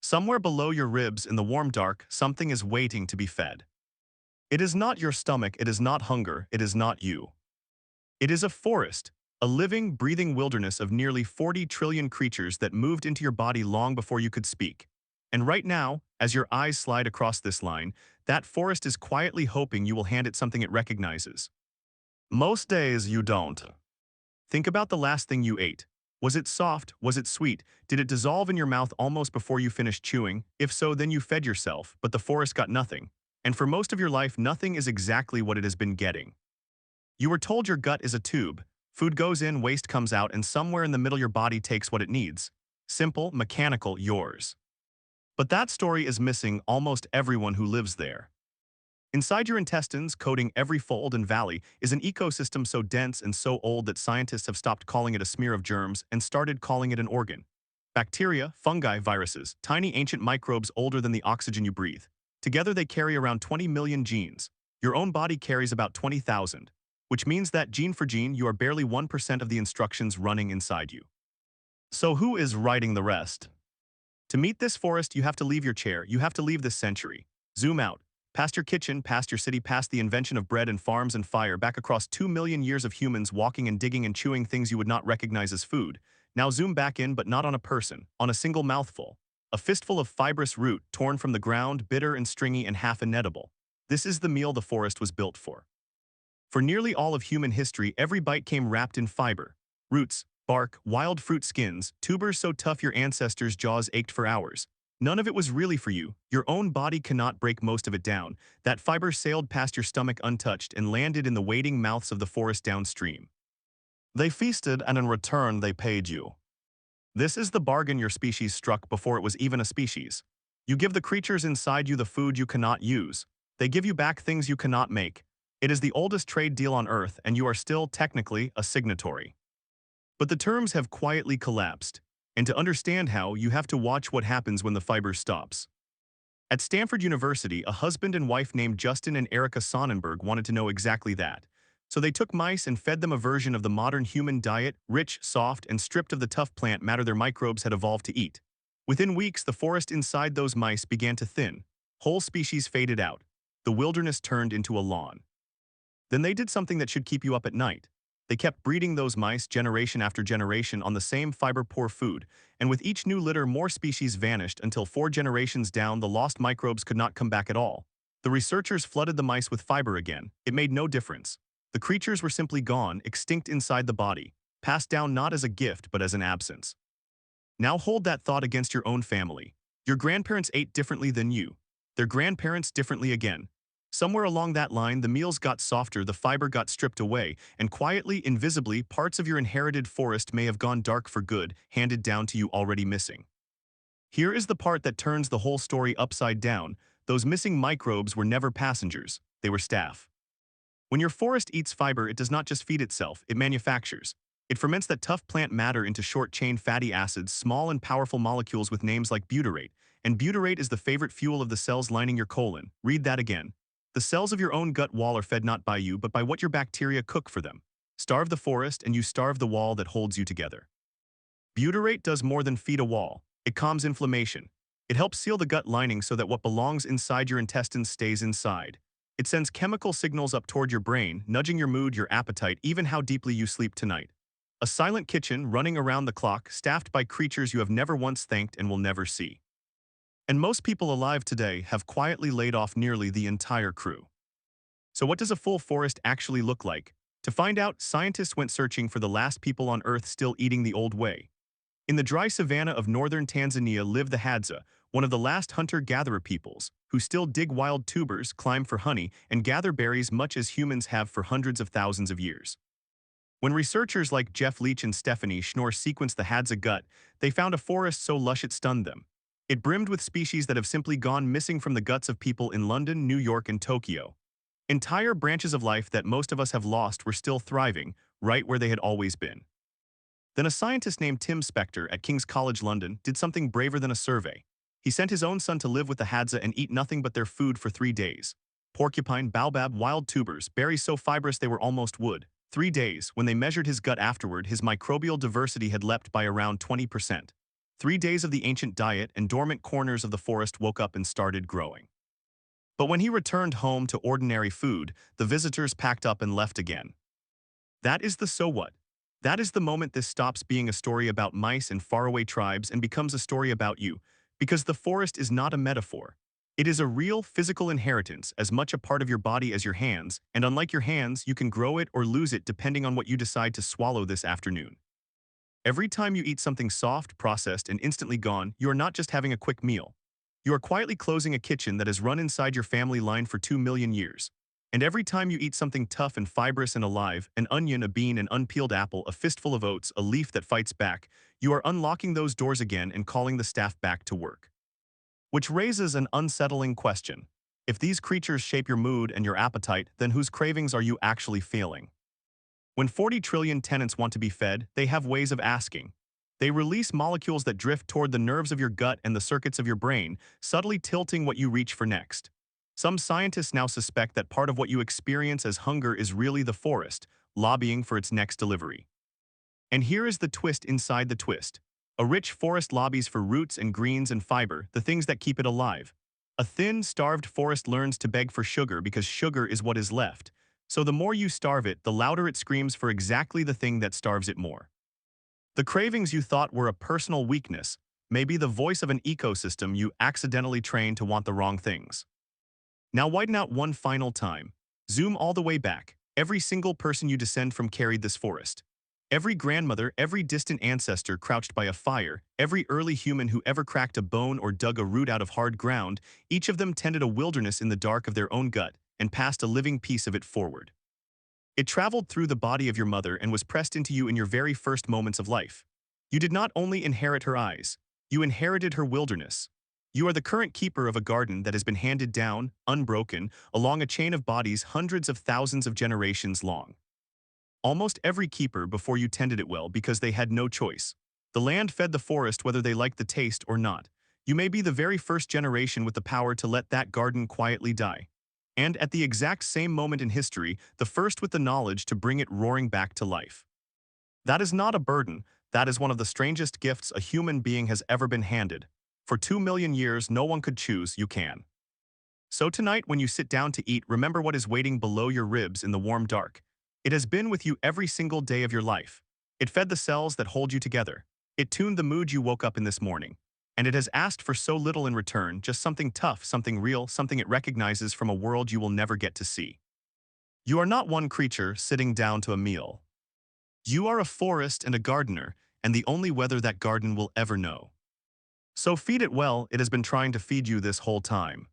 Somewhere below your ribs in the warm dark, something is waiting to be fed. It is not your stomach, it is not hunger, it is not you. It is a forest, a living, breathing wilderness of nearly 40 trillion creatures that moved into your body long before you could speak. And right now, as your eyes slide across this line, that forest is quietly hoping you will hand it something it recognizes. Most days you don't. Think about the last thing you ate. Was it soft? Was it sweet? Did it dissolve in your mouth almost before you finished chewing? If so, then you fed yourself, but the forest got nothing. And for most of your life, nothing is exactly what it has been getting. You were told your gut is a tube. Food goes in, waste comes out, and somewhere in the middle your body takes what it needs. Simple, mechanical, yours. But that story is missing almost everyone who lives there. Inside your intestines, coating every fold and valley, is an ecosystem so dense and so old that scientists have stopped calling it a smear of germs and started calling it an organ. Bacteria, fungi, viruses, tiny ancient microbes older than the oxygen you breathe. Together they carry around 20 million genes. Your own body carries about 20,000, which means that gene for gene you are barely 1% of the instructions running inside you. So who is writing the rest? To meet this forest, you have to leave your chair, you have to leave this century. Zoom out. Past your kitchen, past your city, past the invention of bread and farms and fire, back across 2 million years of humans walking and digging and chewing things you would not recognize as food. Now zoom back in, but not on a person, on a single mouthful. A fistful of fibrous root, torn from the ground, bitter and stringy and half inedible. This is the meal the forest was built for. For nearly all of human history, every bite came wrapped in fiber. Roots, bark, wild fruit skins, tubers so tough your ancestors' jaws ached for hours. None of it was really for you. Your own body cannot break most of it down. That fiber sailed past your stomach untouched and landed in the waiting mouths of the forest downstream. They feasted, and in return they paid you. This is the bargain your species struck before it was even a species. You give the creatures inside you the food you cannot use. They give you back things you cannot make. It is the oldest trade deal on Earth, and you are still, technically, a signatory. But the terms have quietly collapsed. And to understand how, you have to watch what happens when the fiber stops. At Stanford University, a husband and wife named Justin and Erica Sonnenberg wanted to know exactly that. So they took mice and fed them a version of the modern human diet, rich, soft, and stripped of the tough plant matter their microbes had evolved to eat. Within weeks, the forest inside those mice began to thin. Whole species faded out. The wilderness turned into a lawn. Then they did something that should keep you up at night. They kept breeding those mice generation after generation on the same fiber-poor food, and with each new litter more species vanished until 4 generations down the lost microbes could not come back at all. The researchers flooded the mice with fiber again. It made no difference. The creatures were simply gone, extinct inside the body, passed down not as a gift but as an absence. Now hold that thought against your own family. Your grandparents ate differently than you. Their grandparents differently again. Somewhere along that line, the meals got softer, the fiber got stripped away, and quietly, invisibly, parts of your inherited forest may have gone dark for good, handed down to you already missing. Here is the part that turns the whole story upside down. Those missing microbes were never passengers, they were staff. When your forest eats fiber, it does not just feed itself, it manufactures. It ferments that tough plant matter into short-chain fatty acids, small and powerful molecules with names like butyrate. And butyrate is the favorite fuel of the cells lining your colon. Read that again. The cells of your own gut wall are fed not by you, but by what your bacteria cook for them. Starve the forest, and you starve the wall that holds you together. Butyrate does more than feed a wall. It calms inflammation. It helps seal the gut lining so that what belongs inside your intestines stays inside. It sends chemical signals up toward your brain, nudging your mood, your appetite, even how deeply you sleep tonight. A silent kitchen running around the clock, staffed by creatures you have never once thanked and will never see. And most people alive today have quietly laid off nearly the entire crew. So what does a full forest actually look like? To find out, scientists went searching for the last people on Earth still eating the old way. In the dry savanna of northern Tanzania live the Hadza, one of the last hunter-gatherer peoples, who still dig wild tubers, climb for honey, and gather berries much as humans have for hundreds of thousands of years. When researchers like Jeff Leach and Stephanie Schnorr sequenced the Hadza gut, they found a forest so lush it stunned them. It brimmed with species that have simply gone missing from the guts of people in London, New York, and Tokyo. Entire branches of life that most of us have lost were still thriving, right where they had always been. Then a scientist named Tim Spector at King's College London did something braver than a survey. He sent his own son to live with the Hadza and eat nothing but their food for 3 days. Porcupine, baobab, wild tubers, berries so fibrous they were almost wood. 3 days, when they measured his gut afterward, his microbial diversity had leapt by around 20%. 3 days of the ancient diet and dormant corners of the forest woke up and started growing. But when he returned home to ordinary food, the visitors packed up and left again. That is the so what. That is the moment this stops being a story about mice and faraway tribes and becomes a story about you, because the forest is not a metaphor. It is a real physical inheritance, as much a part of your body as your hands, and unlike your hands, you can grow it or lose it depending on what you decide to swallow this afternoon. Every time you eat something soft, processed, and instantly gone, you are not just having a quick meal. You are quietly closing a kitchen that has run inside your family line for 2 million years. And every time you eat something tough and fibrous and alive, an onion, a bean, an unpeeled apple, a fistful of oats, a leaf that fights back, you are unlocking those doors again and calling the staff back to work. Which raises an unsettling question. If these creatures shape your mood and your appetite, then whose cravings are you actually feeling? When 40 trillion tenants want to be fed, they have ways of asking. They release molecules that drift toward the nerves of your gut and the circuits of your brain, subtly tilting what you reach for next. Some scientists now suspect that part of what you experience as hunger is really the forest, lobbying for its next delivery. And here is the twist inside the twist. A rich forest lobbies for roots and greens and fiber, the things that keep it alive. A thin, starved forest learns to beg for sugar because sugar is what is left. So the more you starve it, the louder it screams for exactly the thing that starves it more. The cravings you thought were a personal weakness may be the voice of an ecosystem you accidentally trained to want the wrong things. Now widen out one final time. Zoom all the way back. Every single person you descend from carried this forest. Every grandmother, every distant ancestor crouched by a fire, every early human who ever cracked a bone or dug a root out of hard ground, each of them tended a wilderness in the dark of their own gut and passed a living piece of it forward. It traveled through the body of your mother and was pressed into you in your very first moments of life. You did not only inherit her eyes, you inherited her wilderness. You are the current keeper of a garden that has been handed down, unbroken, along a chain of bodies hundreds of thousands of generations long. Almost every keeper before you tended it well because they had no choice. The land fed the forest whether they liked the taste or not. You may be the very first generation with the power to let that garden quietly die. And at the exact same moment in history, the first with the knowledge to bring it roaring back to life. That is not a burden, that is one of the strangest gifts a human being has ever been handed. For 2 million years, no one could choose, you can. So tonight, when you sit down to eat, remember what is waiting below your ribs in the warm dark. It has been with you every single day of your life. It fed the cells that hold you together. It tuned the mood you woke up in this morning. And it has asked for so little in return, just something tough, something real, something it recognizes from a world you will never get to see. You are not one creature sitting down to a meal. You are a forest and a gardener, and the only weather that garden will ever know. So feed it well, it has been trying to feed you this whole time.